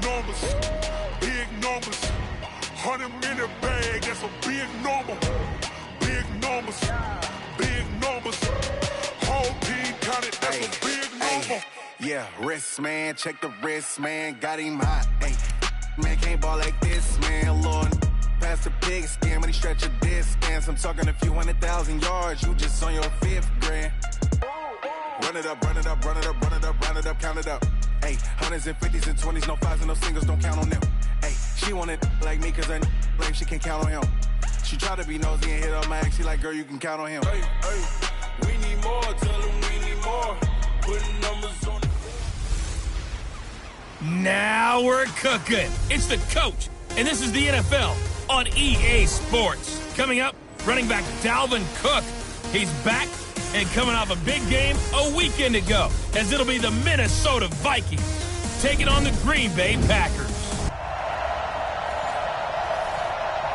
numbers, big numbers. 100 in the bag, that's a big number. Big numbers, big numbers. Whole team counted, that's a big number. Yeah, wrist, man, check the wrist, man, got him hot. Ay, man, can't ball like this, man, Lord. Pass the pig skin, but he stretch a distance. I'm talking a few 100,000 yards, you just on your 5th grand. Run it up, run it up, run it up, run it up, run it up, count it up. Ay, hundreds and 50s and 20s, no 5s and no singles, don't count on them. Ay, she want it like me, cause her like she can count on him. She try to be nosy and hit up my ex, she like, girl, you can count on him. Hey, hey, we need more, tell them we need more. Putting numbers on. Now we're cooking. It's the coach, and this is the NFL on EA Sports. Coming up, running back Dalvin Cook. He's back and coming off a big game a weekend ago, as it'll be the Minnesota Vikings taking on the Green Bay Packers.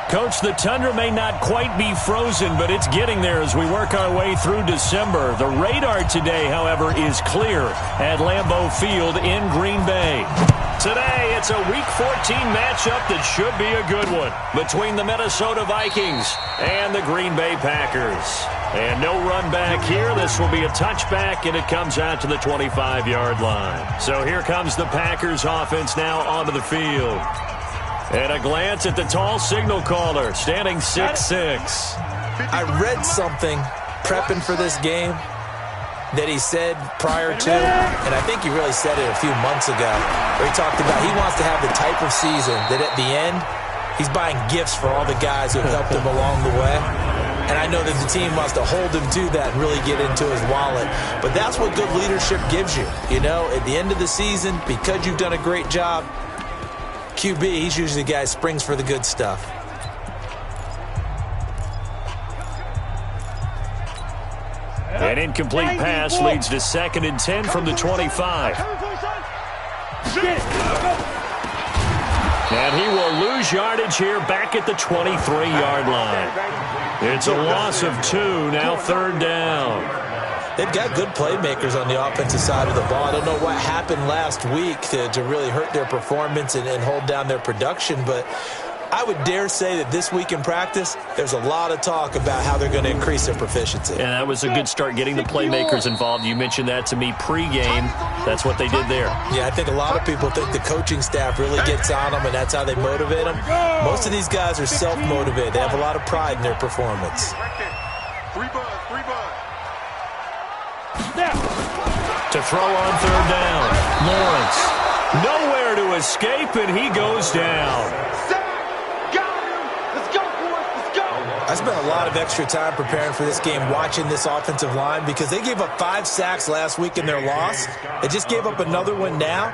Coach, the tundra may not quite be frozen, but it's getting there as we work our way through December. The radar today, however, is clear at Lambeau Field in Green Bay. Today, it's a Week 14 matchup that should be a good one between the Minnesota Vikings and the Green Bay Packers. And no run back here. This will be a touchback, and it comes out to the 25-yard line. So here comes the Packers offense now onto the field. And a glance at the tall signal caller, standing 6'6". I read something prepping for this game that he said prior to, and I think he really said it a few months ago, where he talked about he wants to have the type of season that at the end, he's buying gifts for all the guys who have helped him along the way. And I know that the team wants to hold him to that and really get into his wallet. But that's what good leadership gives you. You know, at the end of the season, because you've done a great job, QB, he's usually the guy who springs for the good stuff. An incomplete pass leads to 2nd and 10 from the 25. And he will lose yardage here back at the 23-yard line. It's a loss of 2, now 3rd down. They've got good playmakers on the offensive side of the ball. I don't know what happened last week to really hurt their performance and hold down their production, but I would dare say that this week in practice, there's a lot of talk about how they're going to increase their proficiency. And that was a good start, getting the playmakers involved. You mentioned that to me pregame. That's what they did there. Yeah, I think a lot of people think the coaching staff really gets on them, and that's how they motivate them. Most of these guys are self-motivated. They have a lot of pride in their performance. To throw on 3rd down, Lawrence. Nowhere to escape, and he goes down. I spent a lot of extra time preparing for this game, watching this offensive line, because they gave up 5 sacks last week in their loss. They just gave up another one now.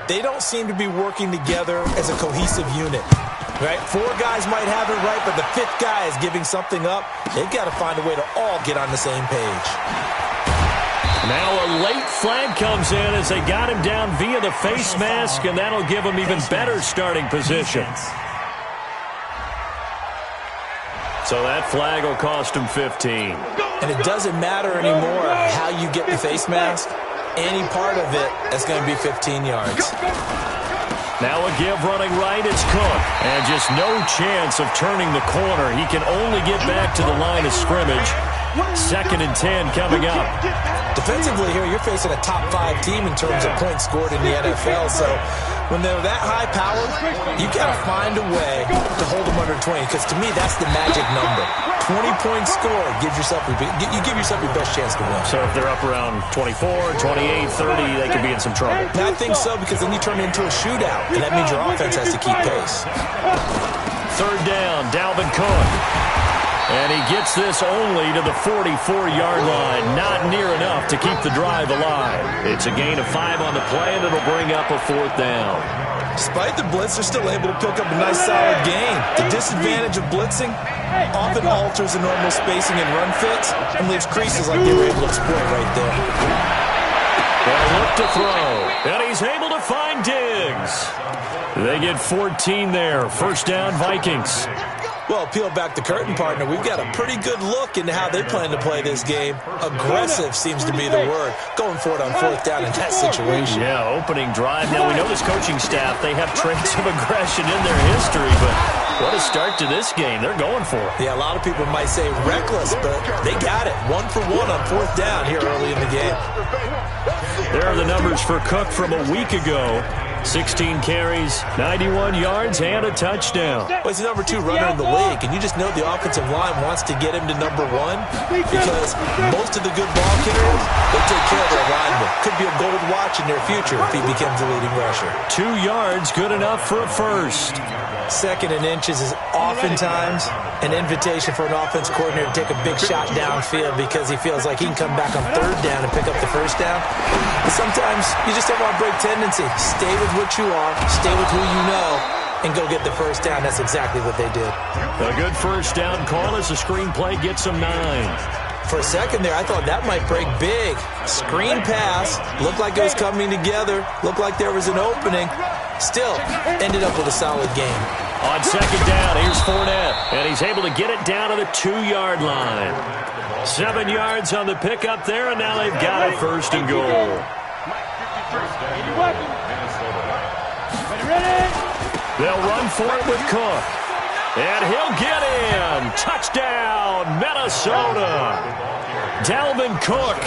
They don't seem to be working together as a cohesive unit. Right? 4 guys might have it right, but the 5th guy is giving something up. They've got to find a way to all get on the same page. Now a late flag comes in as they got him down via the face mask, and that'll give him even better starting position. So that flag will cost him 15. And it doesn't matter anymore how you get the face mask. Any part of it is going to be 15 yards. Now a give running right, it's Cook. And just no chance of turning the corner. He can only get back to the line of scrimmage. 2nd and 10 coming up. Defensively here, you're facing a top 5 team in terms of points scored in the NFL. So when they're that high powered, you got to find a way to hold them under 20. Because to me, that's the magic number. 20 points scored, you give yourself your best chance to win. So if they're up around 24, 28, 30, they could be in some trouble. I think so, because then you turn it into a shootout, and that means your offense has to keep pace. 3rd down, Dalvin Cook. And he gets this only to the 44-yard line. Not near enough to keep the drive alive. It's a gain of 5 on the play, and it'll bring up a 4th down. Despite the blitz, they're still able to pick up a nice, solid gain. The disadvantage of blitzing often alters the normal spacing and run fits and leaves creases like they were able to exploit right there. They'll look to throw, and he's able to find Diggs. They get 14 there. 1st down, Vikings. Well, peel back the curtain, partner. We've got a pretty good look into how they plan to play this game. Aggressive seems to be the word. Going for it on fourth down in that situation. Yeah, opening drive. Now, we know this coaching staff, they have traits of aggression in their history, but what a start to this game. They're going for it. Yeah, a lot of people might say reckless, but they got it. 1 for 1 on fourth down here early in the game. There are the numbers for Cook from a week ago. 16 carries, 91 yards, and a touchdown. Well, he's the number 2 runner in the league, and you just know the offensive line wants to get him to number 1 because most of the good ball carriers, they take care of their linemen. Could be a gold watch in their future if he becomes the leading rusher. 2 yards, good enough for a first. Second and inches is oftentimes an invitation for an offense coordinator to take a big shot downfield because he feels like he can come back on third down and pick up the first down. But sometimes you just don't want to break tendency. Stay with what you are, stay with who you know, and go get the first down. That's exactly what they did. A good first down call as the screenplay gets them 9. For a second there, I thought that might break big. Screen pass, looked like it was coming together, looked like there was an opening. Still, ended up with a solid game. On second down, here's Fournette, and he's able to get it down to the 2-yard line. 7 yards on the pickup there, and now they've got a first and goal. They'll run for it with Cook. And he'll get in. Touchdown, Minnesota. Dalvin Cook,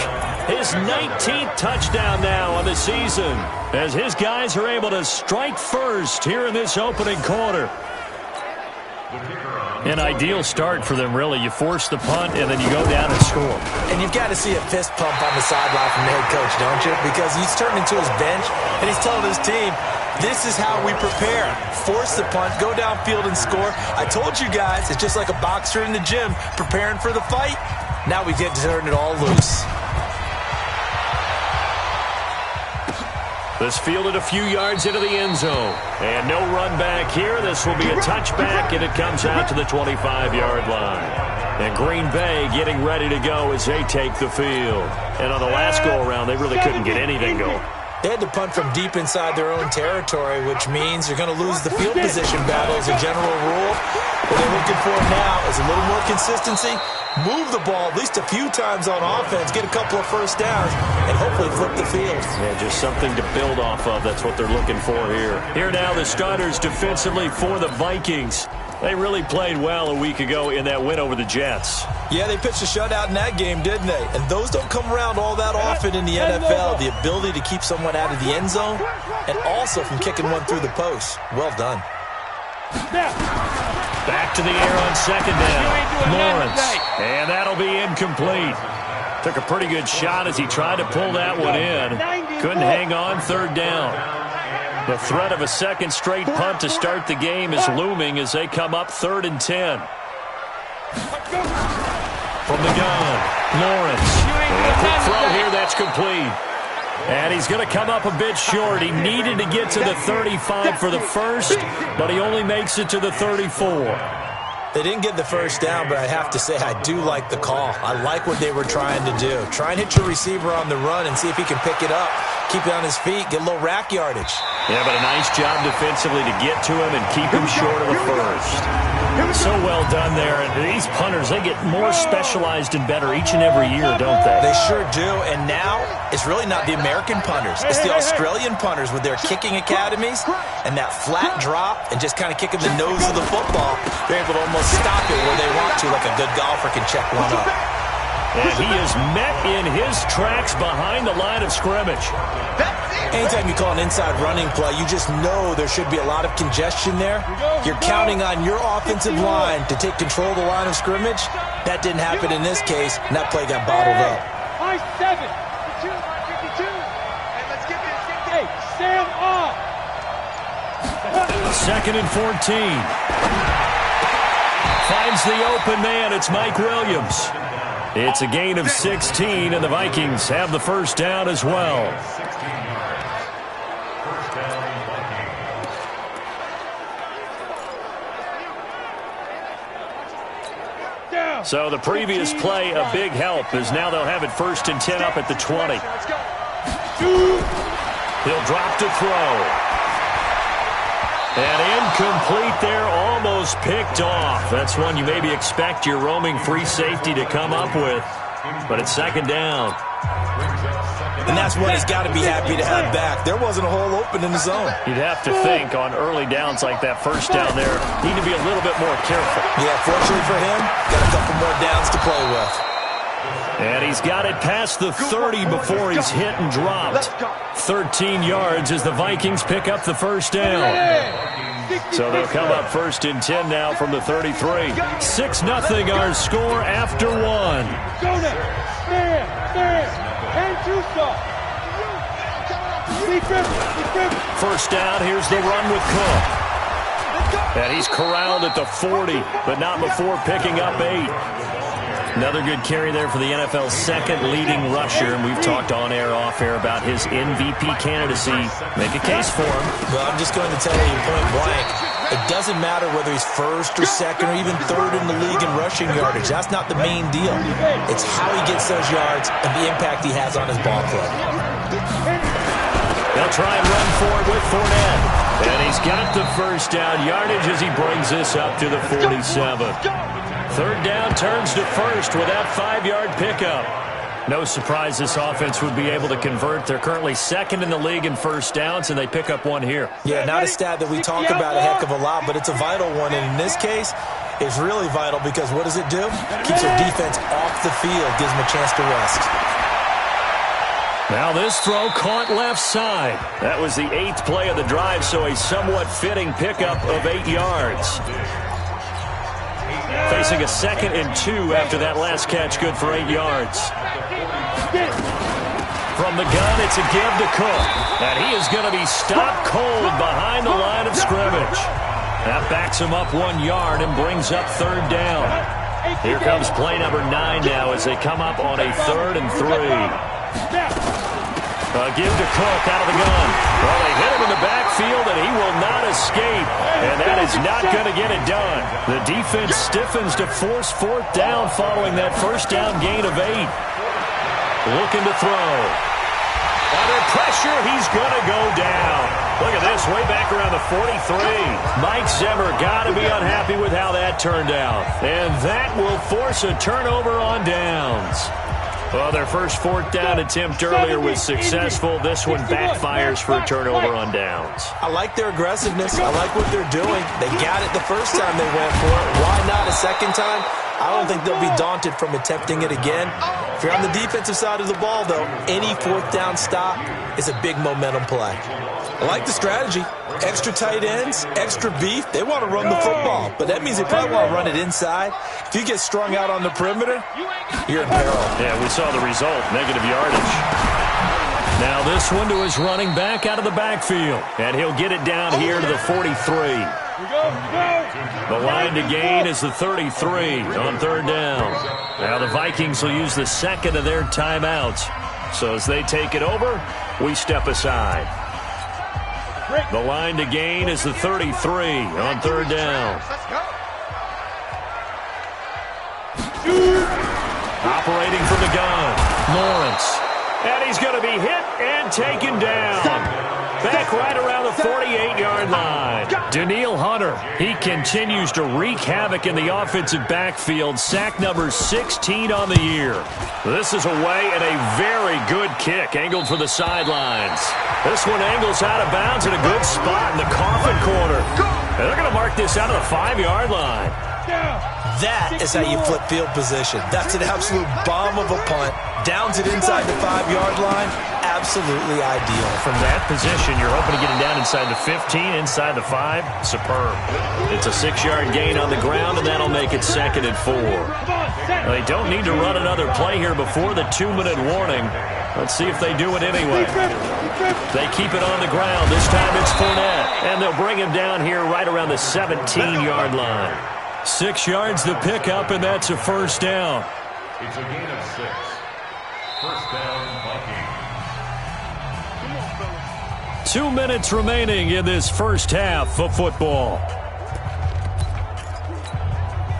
his 19th touchdown now on the season, as his guys are able to strike first here in this opening quarter. An ideal start for them, really. You force the punt, and then you go down and score. And you've got to see a fist pump on the sideline from the head coach, don't you? Because he's turning to his bench, and he's telling his team, this is how we prepare. Force the punt, go downfield and score. I told you guys, it's just like a boxer in the gym preparing for the fight. Now we get to turn it all loose. This fielded a few yards into the end zone. And no run back here. This will be a touchback, and it comes out to the 25-yard line. And Green Bay getting ready to go as they take the field. And on the last go-around, they really couldn't get anything going. They had to punt from deep inside their own territory, which means you're going to lose the field position battle as a general rule. What they're looking for now is a little more consistency, move the ball at least a few times on offense, get a couple of first downs, and hopefully flip the field. Yeah, just something to build off of. That's what they're looking for here. Here now the starters defensively for the Vikings. They really played well a week ago in that win over the Jets. Yeah, they pitched a shutout in that game, didn't they? And those don't come around all that often in the NFL. The ability to keep someone out of the end zone and also from kicking one through the post. Well done. Back to the air on second down. Lawrence. And that'll be incomplete. Took a pretty good shot as he tried to pull that one in. Couldn't hang on third down. The threat of a second straight punt to start the game is looming as they come up 3rd and 10. From the gun, Lawrence. A quick throw here, that's complete. And he's going to come up a bit short. He needed to get to the 35 for the first, but he only makes it to the 34. They didn't get the first down, but I have to say I do like the call. I like what they were trying to do. Try and hit your receiver on the run and see if he can pick it up. Keep it on his feet, get a little rack yardage. Yeah, but a nice job defensively to get to him and keep him short of the first. So well done there. And these punters, they get more specialized and better each and every year, don't they? They sure do. And now it's really not the American punters. It's the Australian punters with their kicking academies and that flat drop and just kind of kicking the nose of the football. They're able to almost stop it where they want to, like a good golfer can check one up. And he is met in his tracks behind the line of scrimmage. Anytime you call an inside running play, you just know there should be a lot of congestion there. You're counting on your offensive line to take control of the line of scrimmage. That didn't happen in this case, and that play got bottled up. 5-7, 52, and let's give it a Sam off. 2nd and 14. Finds the open man. It's Mike Williams. It's a gain of 16, and the Vikings have the first down as well. So the previous play, a big help, as now they'll have it 1st and 10 up at the 20. He'll drop to throw. And incomplete there, almost picked off. That's one you maybe expect your roaming free safety to come up with. But it's second down. And that's what he's got to be happy to have back. There wasn't a hole open in the zone. You'd have to think on early downs like that first down there, need to be a little bit more careful. Yeah, fortunately for him, got a couple more downs to play with. And he's got it past the 30 before he's hit and dropped. 13 yards as the Vikings pick up the first down. So they'll come up first and 10 now from the 33. 6-0 our score after one. Go now. Stand. And two stop. First down, here's the run with Cook. And he's corralled at the 40, but not before picking up 8. Another good carry there for the NFL's second leading rusher, and we've talked on air, off air about his MVP candidacy. Make a case for him. Well, I'm just going to tell you point blank, it doesn't matter whether he's first or second or even third in the league in rushing yardage. That's not the main deal. It's how he gets those yards and the impact he has on his ball club. They'll try and run forward with Fournette. And he's got the first down yardage as he brings this up to the 47. Third down turns to first with that 5-yard pickup. No surprise this offense would be able to convert. They're currently second in the league in first downs, and they pick up one here. Yeah, not a stat that we talk about a heck of a lot, but it's a vital one. And in this case, it's really vital because what does it do? Keeps their defense off the field, gives them a chance to rest. Now this throw caught left side. That was the 8th play of the drive, so a somewhat fitting pickup of 8 yards. Facing a 2nd and 2 after that last catch, good for 8 yards. From the gun, it's a give to Cook. And he is going to be stopped cold behind the line of scrimmage. That backs him up 1 yard and brings up third down. Here comes play number 9 now as they come up on a 3rd and 3. A give to Cook out of the gun. Well, they hit him in the backfield, and he will not escape. And that is not going to get it done. The defense stiffens to force 4th down following that first down gain of 8. Looking to throw. Under pressure, he's going to go down. Look at this, way back around the 43. Mike Zimmer got to be unhappy with how that turned out. And that will force a turnover on downs. Well, their first 4th down attempt earlier was successful. This one backfires for a turnover on downs. I like their aggressiveness. I like what they're doing. They got it the first time they went for it. Why not a second time? I don't think they'll be daunted from attempting it again. If you're on the defensive side of the ball, though, any 4th down stop is a big momentum play. I like the strategy. Extra tight ends, extra beef. They want to run the football, but that means they probably want to run it inside. If you get strung out on the perimeter, you're in peril. Yeah, we saw the result, negative yardage. Now this one to his running back out of the backfield, and he'll get it down here to the 43. The line to gain is the 33 on third down. Now the Vikings will use the 2nd of their timeouts. So as they take it over, we step aside. The line to gain is the 33 on third down. Operating from the gun, Lawrence. And he's going to be hit and taken down. Back right around the 48-yard line. Danielle Hunter, he continues to wreak havoc in the offensive backfield. Sack number 16 on the year. This is away and a very good kick angled for the sidelines. This one angles out of bounds in a good spot in the coffin corner. And they're going to mark this out of the 5-yard line. That is how you flip field position. That's an absolute bomb of a punt. Downs it inside the 5-yard line. Absolutely ideal. From that position, you're hoping to get it down inside the 15, inside the 5. Superb. It's a 6-yard gain on the ground, and that'll make it 2nd and 4. Well, they don't need to run another play here before the 2-minute warning. Let's see if they do it anyway. They keep it on the ground. This time it's Fournette, and they'll bring him down here right around the 17-yard line. 6 yards to pick up, and that's a first down. It's a gain of 6. First down, Vikings. 2 minutes remaining in this first half of football.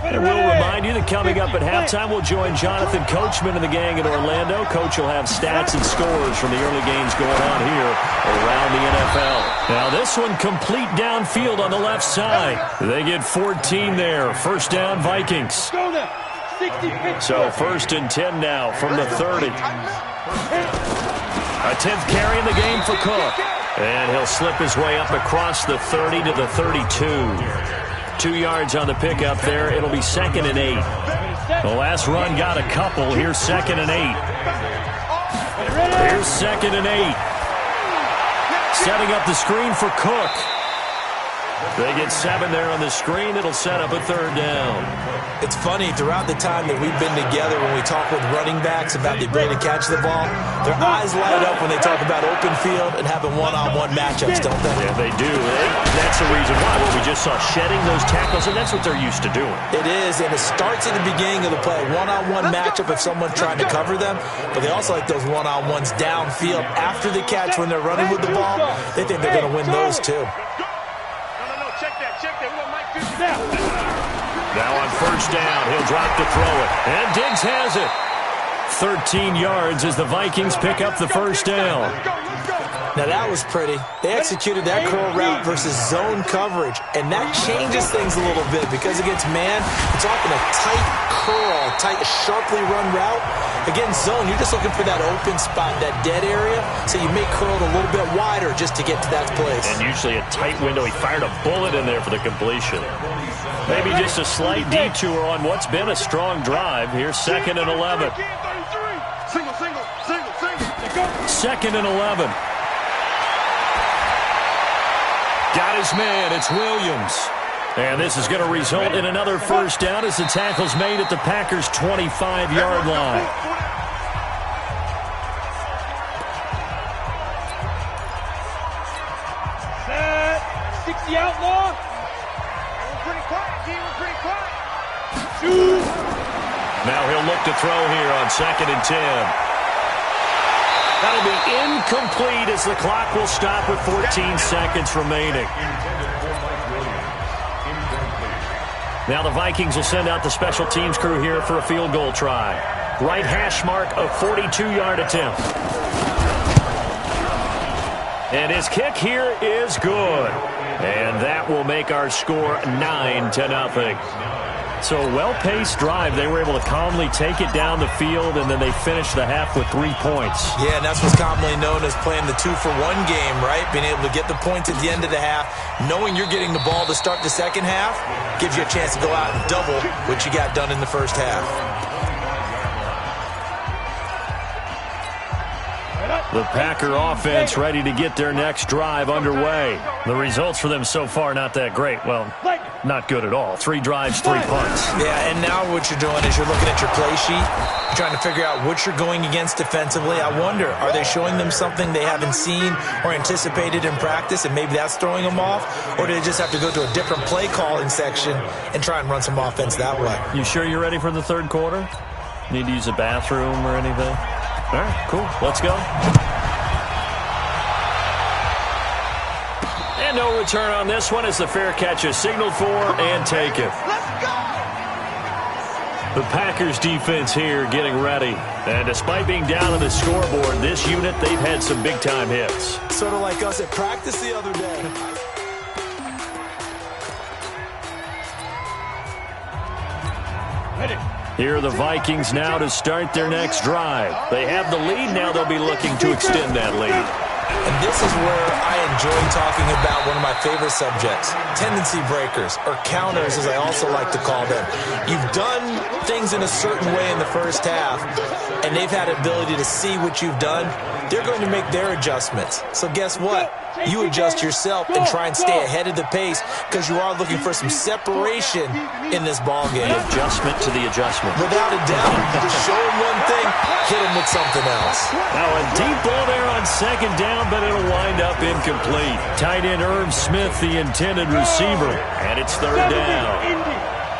And we'll remind you that coming up at halftime, we'll join Jonathan Coachman and the gang in Orlando. Coach will have stats and scores from the early games going on here around the NFL. Now this one complete downfield on the left side. They get 14 there. First down, Vikings. So 1st and 10 now from the 30. A 10th carry in the game for Cook. And he'll slip his way up across the 30 to the 32. 2 yards on the pickup there. It'll be 2nd and 8. The last run got a couple. Here's 2nd and 8. Here's 2nd and 8. Setting up the screen for Cook. They get 7 there on the screen. It'll set up a 3rd down. It's funny, throughout the time that we've been together, when we talk with running backs about the ability to catch the ball, their eyes light up when they talk about open field and having one-on-one matchups, don't they? Yeah, they do. That's the reason why. Well, we just saw shedding those tackles, and that's what they're used to doing. It is, and it starts at the beginning of the play. One-on-one matchup if someone's trying to cover them, but they also like those one-on-ones downfield after the catch when they're running with the ball. They think they're going to win those, too. Now on 1st down, he'll drop to throw it. And Diggs has it. 13 yards as the Vikings pick up the 1st down. Now that was pretty. They executed that curl route versus zone coverage, and that changes things a little bit because against man, it's often a tight curl, tight, sharply run route. Against zone, you're just looking for that open spot, that dead area, so you may curl it a little bit wider just to get to that place. And usually a tight window. He fired a bullet in there for the completion. Maybe just a slight detour on what's been a strong drive. Here's 2nd and 11. 2nd and 11. Got his man. It's Williams. And this is going to result in another 1st down as the tackle's made at the Packers' 25-yard line. Set. 60 outlaw. We're pretty quiet, G. We're pretty quiet. Shoot. Now he'll look to throw here on 2nd and 10. That'll be incomplete as the clock will stop with 14 seconds remaining. Now the Vikings will send out the special teams crew here for a field goal try. Right hash mark, a 42-yard attempt. And his kick here is good. And that will make our score 9-0. So a well-paced drive. They were able to calmly take it down the field, and then they finished the half with 3 points. Yeah, and that's what's commonly known as playing the 2-for-1 game, right? Being able to get the points at the end of the half, knowing you're getting the ball to start the second half, gives you a chance to go out and double what you got done in the first half. The Packer offense ready to get their next drive underway. The results for them so far not that great. Well, not good at all. 3 drives, 3 punts. Yeah, and now what you're doing is you're looking at your play sheet. You're trying to figure out what you're going against defensively. I wonder, are they showing them something they haven't seen or anticipated in practice, and maybe that's throwing them off? Or do they just have to go to a different play calling section and try and run some offense that way? You sure you're ready for the 3rd quarter? Need to use a bathroom or anything? All right, cool. Let's go. And no return on this one as the fair catch is signaled for and taken. Let's go! The Packers defense here getting ready. And despite being down on the scoreboard, this unit, they've had some big-time hits. Sort of like us at practice the other day. Here are the Vikings now to start their next drive. They have the lead. Now they'll be looking to extend that lead. And this is where I enjoy talking about one of my favorite subjects, tendency breakers, or counters as I also like to call them. You've done things in a certain way in the first half, and they've had ability to see what you've done. They're going to make their adjustments. So guess what? You adjust yourself and try and stay ahead of the pace because you are looking for some separation in this ball game. The adjustment to the adjustment. Without a doubt. Just show them one thing, hit them with something else. Now a deep ball there on 2nd down, but it'll wind up incomplete. Tight end Irv Smith, the intended receiver, and it's 3rd down.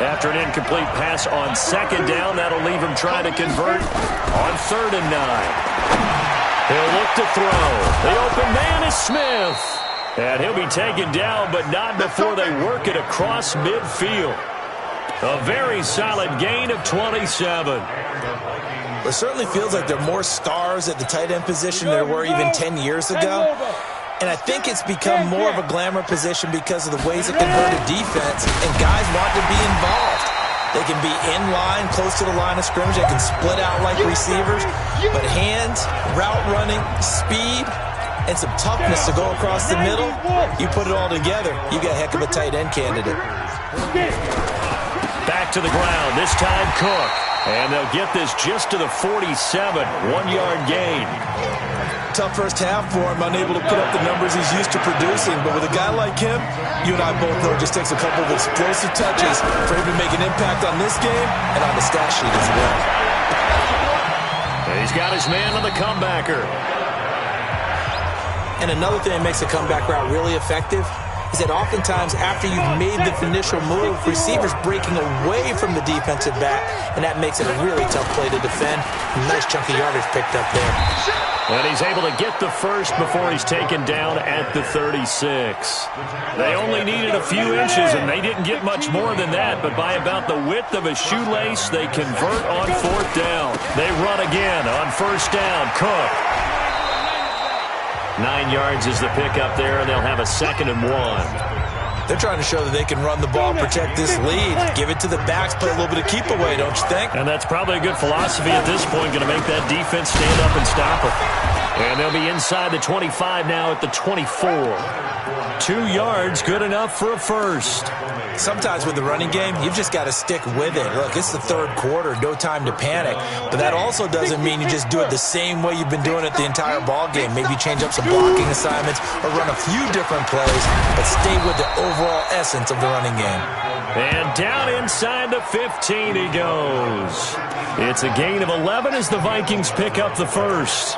After an incomplete pass on 2nd down, that'll leave him trying to convert on 3rd and 9. He'll look to throw. The open man is Smith. And he'll be taken down, but not before they work it across midfield. A very solid gain of 27. It certainly feels like there are more stars at the tight end position than there were even 10 years ago. And I think it's become more of a glamour position because of the ways it can hurt a defense, and guys want to be involved. They can be in line, close to the line of scrimmage. They can split out like receivers. But hands, route running, speed, and some toughness to go across the middle, you put it all together, you got a heck of a tight end candidate. Back to the ground, this time Cook. And they'll get this just to the 47, 1-yard gain. Tough first half for him, unable to put up the numbers he's used to producing. But with a guy like him, you and I both know it just takes a couple of explosive touches for him to make an impact on this game and on the stat sheet as well. He's got his man on the comebacker. And another thing that makes a comeback route really effective is that oftentimes after you've made the initial move, receivers breaking away from the defensive back, and that makes it a really tough play to defend. Nice chunk of yardage picked up there. And he's able to get the first before he's taken down at the 36. They only needed a few inches, and they didn't get much more than that, but by about the width of a shoelace, they convert on 4th down. They run again on 1st down. Cook. 9 yards is the pickup there, and they'll have a 2nd and 1. They're trying to show that they can run the ball, protect this lead, give it to the backs, play a little bit of keep away, don't you think? And that's probably a good philosophy at this point, going to make that defense stand up and stop it. And they'll be inside the 25 now at the 24. 2 yards, good enough for a first. Sometimes with the running game, you've just got to stick with it. Look, it's the 3rd quarter, no time to panic. But that also doesn't mean you just do it the same way you've been doing it the entire ball game. Maybe change up some blocking assignments or run a few different plays, but stay with the overall essence of the running game. And down inside the 15 he goes. It's a gain of 11 as the Vikings pick up the first.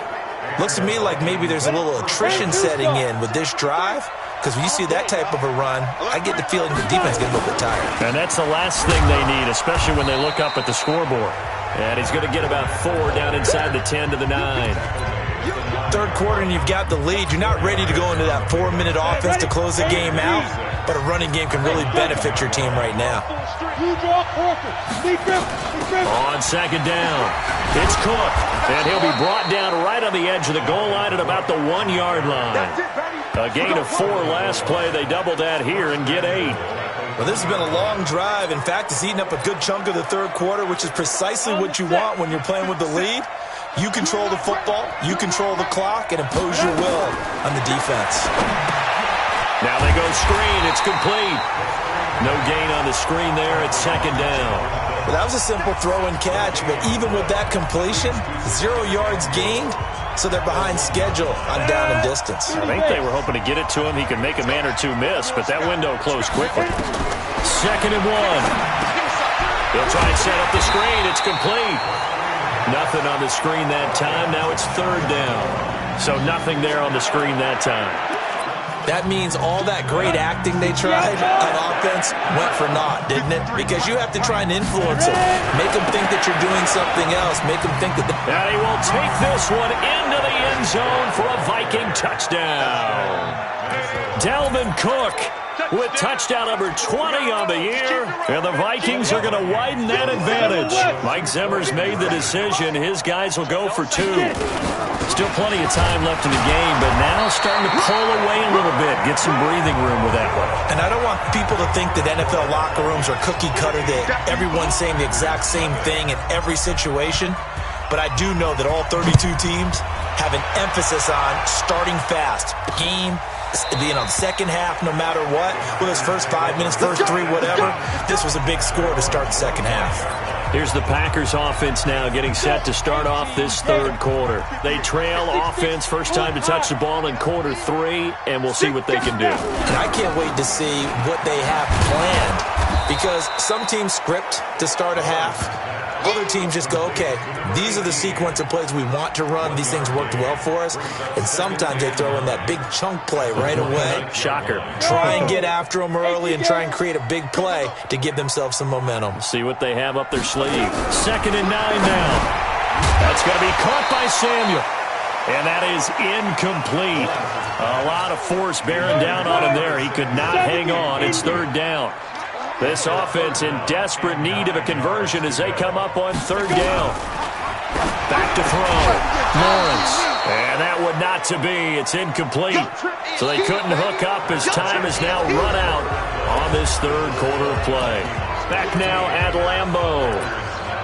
Looks to me like maybe there's a little attrition setting in with this drive. Because when you see that type of a run, I get the feeling the defense gets a little bit tired. And that's the last thing they need, especially when they look up at the scoreboard. And he's going to get about 4 down inside the 10 to the 9. 3rd quarter and you've got the lead. You're not ready to go into that 4-minute offense to close the game out, but a running game can really benefit your team right now. On 2nd down, it's Cook, and he'll be brought down right on the edge of the goal line at about the 1-yard line. A gain of 4 last play. They double that here and get 8. Well, this has been a long drive. In fact, it's eaten up a good chunk of the 3rd quarter, which is precisely what you want when you're playing with the lead. You control the football, you control the clock, and impose your will on the defense. Now they go screen. It's complete. No gain on the screen there at 2nd down. Well, that was a simple throw and catch, but even with that completion, 0 yards gained, so they're behind schedule on down and distance. I think they were hoping to get it to him. He could make a man or two miss, but that window closed quickly. 2nd and 1. They'll try and set up the screen. It's complete. Nothing on the screen that time. Now it's 3rd down. So nothing there on the screen that time. That means all that great acting they tried on offense went for naught, didn't it? Because you have to try and influence them. Make them think that you're doing something else. Make them think that... And he will take this one into the end zone for a Viking touchdown. Dalvin Cook with touchdown number 20 on the year, and the Vikings are going to widen that advantage. Mike Zimmer's made the decision. His guys will go for 2. Still plenty of time left in the game, but now starting to pull away a little bit, get some breathing room with that one. And I don't want people to think that NFL locker rooms are cookie cutter, that everyone's saying the exact same thing in every situation. But I do know that all 32 teams have an emphasis on starting fast. Game, the second half, no matter what, whether it's first 5 minutes, first 3, whatever, this was a big score to start the second half. Here's the Packers offense now getting set to start off this 3rd quarter. They trail offense, first time to touch the ball in quarter 3, and we'll see what they can do. And I can't wait to see what they have planned, because some teams script to start a half. Other teams just go, okay, these are the sequence of plays we want to run. These things worked well for us. And sometimes they throw in that big chunk play right away. Shocker. Try and get after them early and try and create a big play to give themselves some momentum. See what they have up their sleeve. 2nd and 9 now. That's going to be caught by Samuel. And that is incomplete. A lot of force bearing down on him there. He could not hang on. It's 3rd down. This offense in desperate need of a conversion as they come up on third down. Back to throw. Lawrence. And that would not to be. It's incomplete. So they couldn't hook up as time has now run out on this third quarter of play. Back now at Lambeau.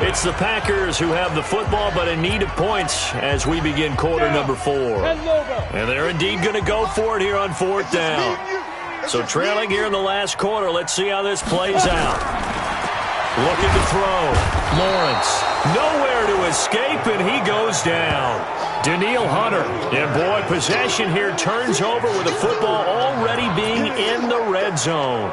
It's the Packers who have the football but in need of points as we begin quarter number 4. And they're indeed going to go for it here on fourth down. So trailing here in the last quarter, let's see how this plays out. Looking to throw. Lawrence. Nowhere to escape, and he goes down. Daniil Hunter. And boy, possession here turns over with the football already being in the red zone.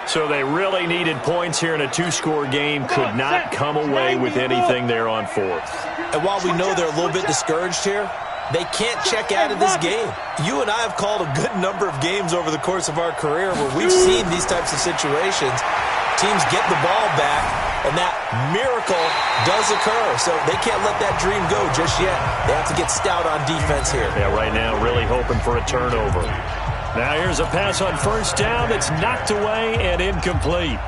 So they really needed points here in a two-score game. Could not come away with anything there on fourth. And while we know they're a little bit discouraged here, they can't check out of this game. You and I have called a good number of games over the course of our career where we've seen these types of situations. Teams get the ball back, and that miracle does occur. So they can't let that dream go just yet. They have to get stout on defense here. Yeah, right now really hoping for a turnover. Now here's a pass on first down that's knocked away and incomplete.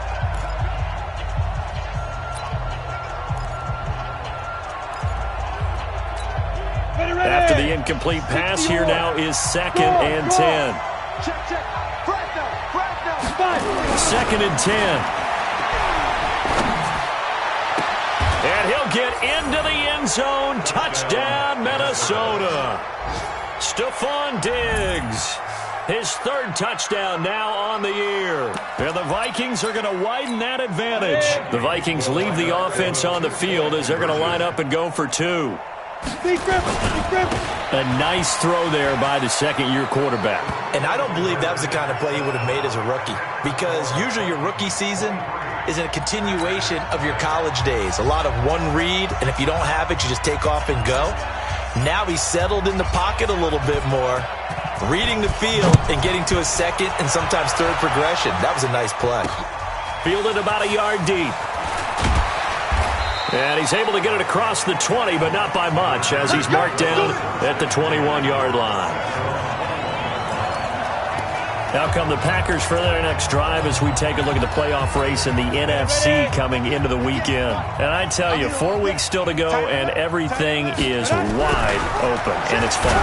After the incomplete pass, here now is 2nd and 10. Second and 10. And he'll get into the end zone. Touchdown, Minnesota. Stephon Diggs. His third touchdown now on the year. And the Vikings are going to widen that advantage. The Vikings leave the offense on the field as they're going to line up and go for 2. A nice throw there by the second-year quarterback. And I don't believe that was the kind of play he would have made as a rookie, because usually your rookie season is a continuation of your college days. A lot of one read, and if you don't have it, you just take off and go. Now he's settled in the pocket a little bit more, reading the field and getting to a second and sometimes third progression. That was a nice play. Fielded about a yard deep. And he's able to get it across the 20, but not by much, as he's marked down at the 21-yard line. Now come the Packers for their next drive as we take a look at the playoff race in the NFC coming into the weekend. And I tell you, 4 weeks still to go, and everything is wide open, and it's fun.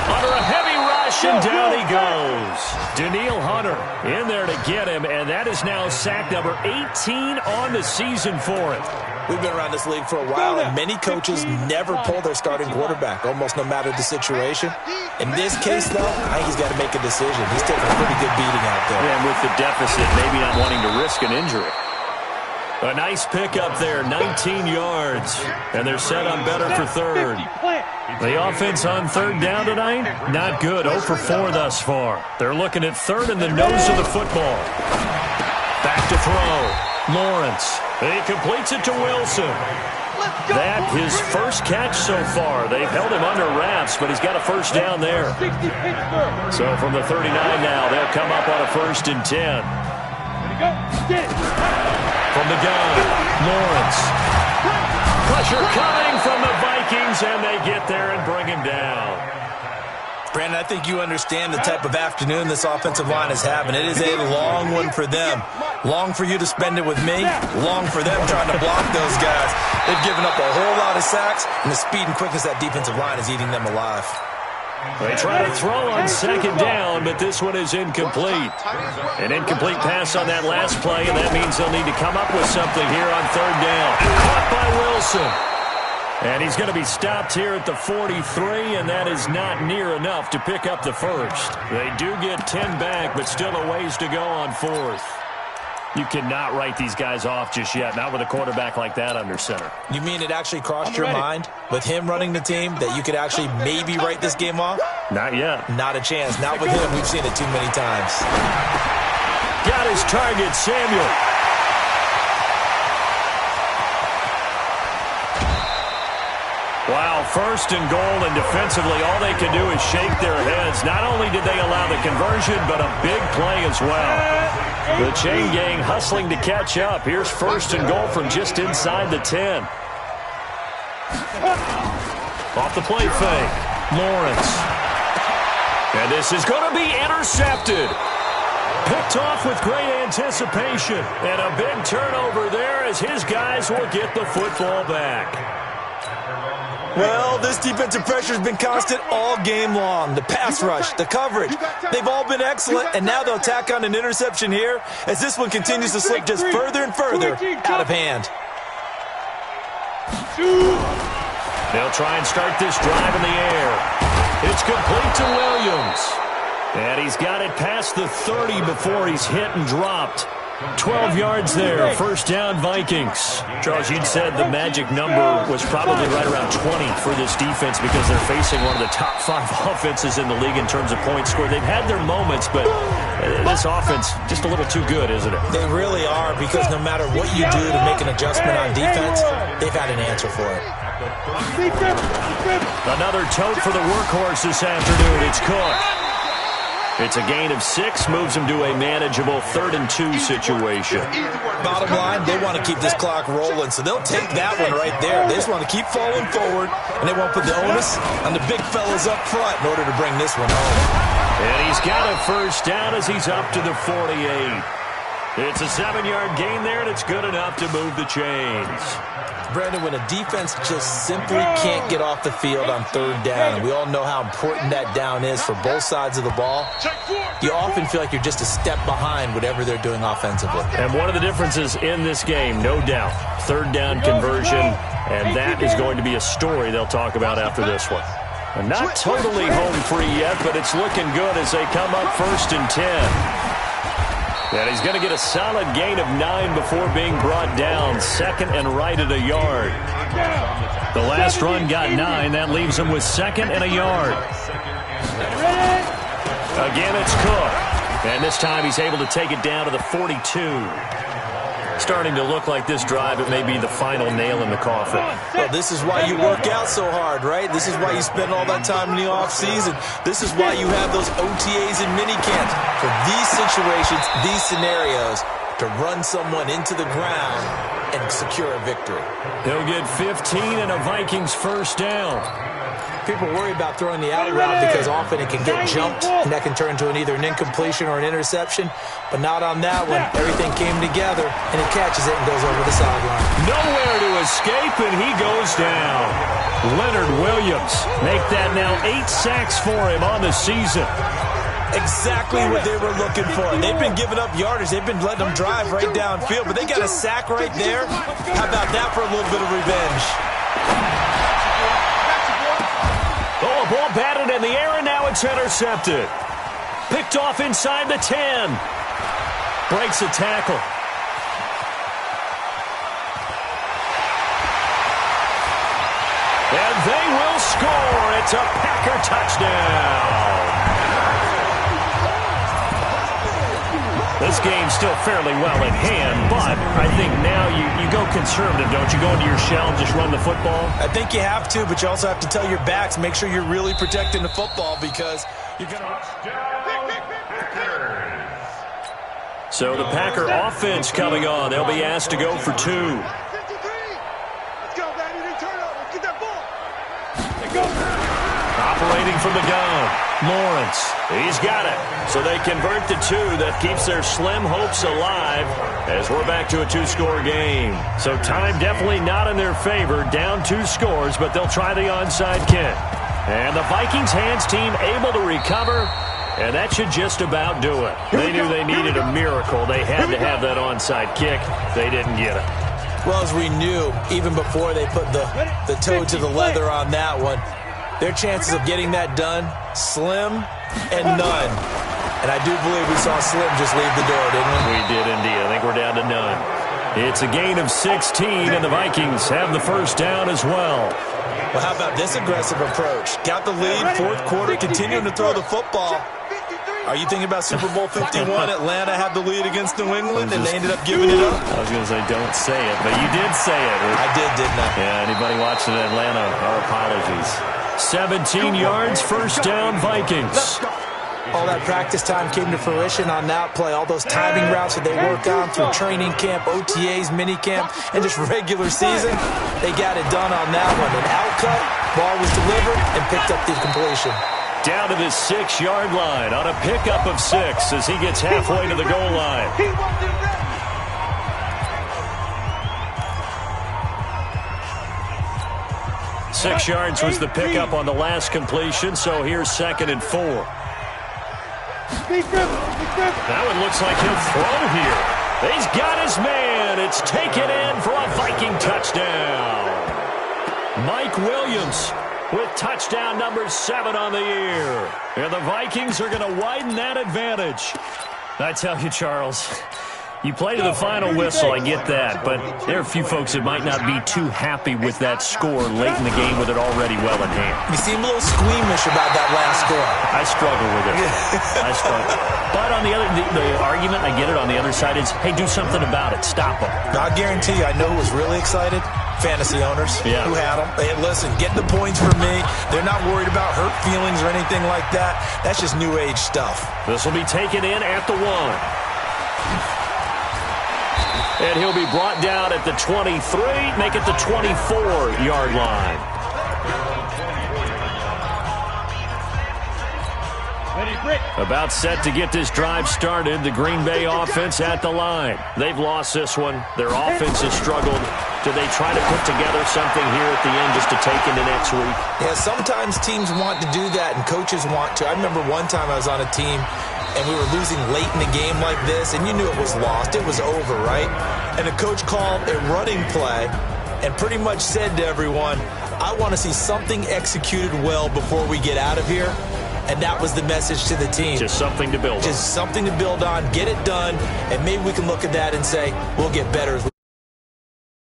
Under a heavy rush, and down he goes. Daniil Hunter in there to get him, and that is now sack number 18 on the season for him. We've been around this league for a while, and many coaches never pull their starting quarterback, almost no matter the situation. In this case, though, I think he's got to make a decision. He's taking a pretty good beating out there. And with the deficit, maybe not wanting to risk an injury. A nice pickup there, 19 yards. And they're set on better for third. The offense on third down tonight, not good. 0 for 4 thus far. They're looking at third in the nose of the football. Back to throw. Lawrence. He completes it to Wilson. That his first catch so far. They've held him under wraps, but he's got a first down there. So from the 39 now, they'll come up on a 1st and 10. From the gun, Lawrence. Pressure coming from the Vikings, and they get there and bring him down. Brandon, I think you understand the type of afternoon this offensive line is having. It is a long one for them. Long for you to spend it with me. Long for them trying to block those guys. They've given up a whole lot of sacks, and the speed and quickness of that defensive line is eating them alive. They try to throw on second down, but this one is incomplete. An incomplete pass on that last play, and that means they'll need to come up with something here on third down. Caught by Wilson. And he's going to be stopped here at the 43, and that is not near enough to pick up the first. They do get 10 back, but still a ways to go on fourth. You cannot write these guys off just yet, not with a quarterback like that under center. You mean it actually crossed your mind with him running the team that you could actually maybe write this game off? Not yet. Not a chance. Not with him. We've seen it too many times. Got his target, Samuel. Wow, 1st and goal, and defensively all they can do is shake their heads. Not only did they allow the conversion, but a big play as well. The chain gang hustling to catch up. Here's 1st and goal from just inside the 10. Off the play fake, Lawrence. And this is going to be intercepted. Picked off with great anticipation. And a big turnover there as his guys will get the football back. Well, this defensive pressure has been constant all game long. The pass rush, the coverage, they've all been excellent, and now they'll tack on an interception here as this one continues to slip just further and further out of hand. They'll try and start this drive in the air. It's complete to Williams. And he's got it past the 30 before he's hit and dropped. 12 yards there, first down Vikings. Charles, you'd said the magic number was probably right around 20 for this defense because they're facing one of the top 5 offenses in the league in terms of points scored. They've had their moments, but this offense just a little too good, isn't it? They really are, because no matter what you do to make an adjustment on defense, they've had an answer for it. Another tote for the workhorse this afternoon. It's Cook. It's a gain of 6, moves him to a manageable 3rd and 2 situation. Bottom line, they want to keep this clock rolling, so they'll take that one right there. They just want to keep falling forward, and they won't put the onus on the big fellas up front in order to bring this one home. And he's got a first down as he's up to the 48. It's a 7-yard gain there, and it's good enough to move the chains. Brandon, when a defense just simply can't get off the field on 3rd down, and we all know how important that down is for both sides of the ball, you often feel like you're just a step behind whatever they're doing offensively. And one of the differences in this game, no doubt, 3rd down conversion, and that is going to be a story they'll talk about after this one. And not totally home free yet, but it's looking good as they come up 1st and 10. And he's going to get a solid gain of 9 before being brought down. 2nd and right at a yard. The last run got 9. That leaves him with 2nd and a yard. Again, it's Cook. And this time he's able to take it down to the 42. Starting to look like this drive, it may be the final nail in the coffin. Well, this is why you work out so hard, right? This is why you spend all that time in the offseason. This is why you have those OTAs and minicamps. For these situations, these scenarios, to run someone into the ground and secure a victory. He'll get 15 and a Vikings first down. People worry about throwing the out route because often it can get jumped, and that can turn into either an incompletion or an interception. But not on that one. Everything came together, and he catches it and goes over the sideline. Nowhere to escape, and he goes down. Leonard Williams make that now 8 sacks for him on the season. Exactly what they were looking for. They've been giving up yardage. They've been letting them drive right downfield, but they got a sack right there. How about that for a little bit of revenge? Oh, a ball batted in the air, and now it's intercepted. Picked off inside the 10. Breaks a tackle. And they will score. It's a Packer touchdown. This game's still fairly well in hand, but I think now you go conservative, don't you? Go into your shell and just run the football? I think you have to, but you also have to tell your backs, make sure you're really protecting the football because you're going to... So the Packer offense coming on. They'll be asked to go for 2. Operating from the gun, Lawrence. He's got it. So they convert the 2. That keeps their slim hopes alive as we're back to a 2-score game. So time definitely not in their favor. Down 2 scores, but they'll try the onside kick. And the Vikings hands team able to recover, and that should just about do it. They knew they needed a miracle. They had to have that onside kick. They didn't get it. Well, as we knew, even before they put the toe to the leather on that one, their chances of getting that done, slim and none. And I do believe we saw Slim just leave the door, didn't we? We did indeed. I think we're down to none. It's a gain of 16, and the Vikings have the first down as well. Well, how about this aggressive approach? Got the lead, 4th quarter, continuing to throw the football. Are you thinking about Super Bowl 51? Atlanta had the lead against New England, and they ended up giving it up? I was going to say, don't say it, but you did say it. I did, didn't I? Yeah, anybody watching Atlanta, our apologies. 17 yards, first down, Vikings. All that practice time came to fruition on that play. All those timing routes that they worked on through training camp, OTAs, minicamp, and just regular season, they got it done on that one. An out cut, ball was delivered, and picked up the completion. Down to the 6-yard line on a pickup of 6 as he gets halfway to the goal line. He wasn't ready. 6 yards was the pickup on the last completion, so here's 2nd and 4. That one looks like he'll throw here. He's got his man. It's taken in for a Viking touchdown. Mike Williams with touchdown number 7 on the year. And the Vikings are going to widen that advantage. I tell you, Charles, you play to the final whistle, I get that, but there are a few folks that might not be too happy with that score late in the game with it already well in hand. You seem a little squeamish about that last score. I struggle with it. I struggle. But on the other, the argument, I get it, on the other side is, hey, do something about it. Stop them. I guarantee you, I know who was really excited. Fantasy owners who had them. Hey, listen, get the points for me. They're not worried about hurt feelings or anything like that. That's just new age stuff. This will be taken in at the 1. And he'll be brought down at the 23, make it the 24-yard line. About set to get this drive started. The Green Bay offense at the line. They've lost this one. Their offense has struggled. Do they try to put together something here at the end just to take into next week? Yeah, sometimes teams want to do that and coaches want to. I remember one time I was on a team and we were losing late in the game like this, and you knew it was lost. It was over, right? And the coach called a running play and pretty much said to everyone, I want to see something executed well before we get out of here. And that was the message to the team. Just something to build on. Just something to build on, get it done, and maybe we can look at that and say, we'll get better as we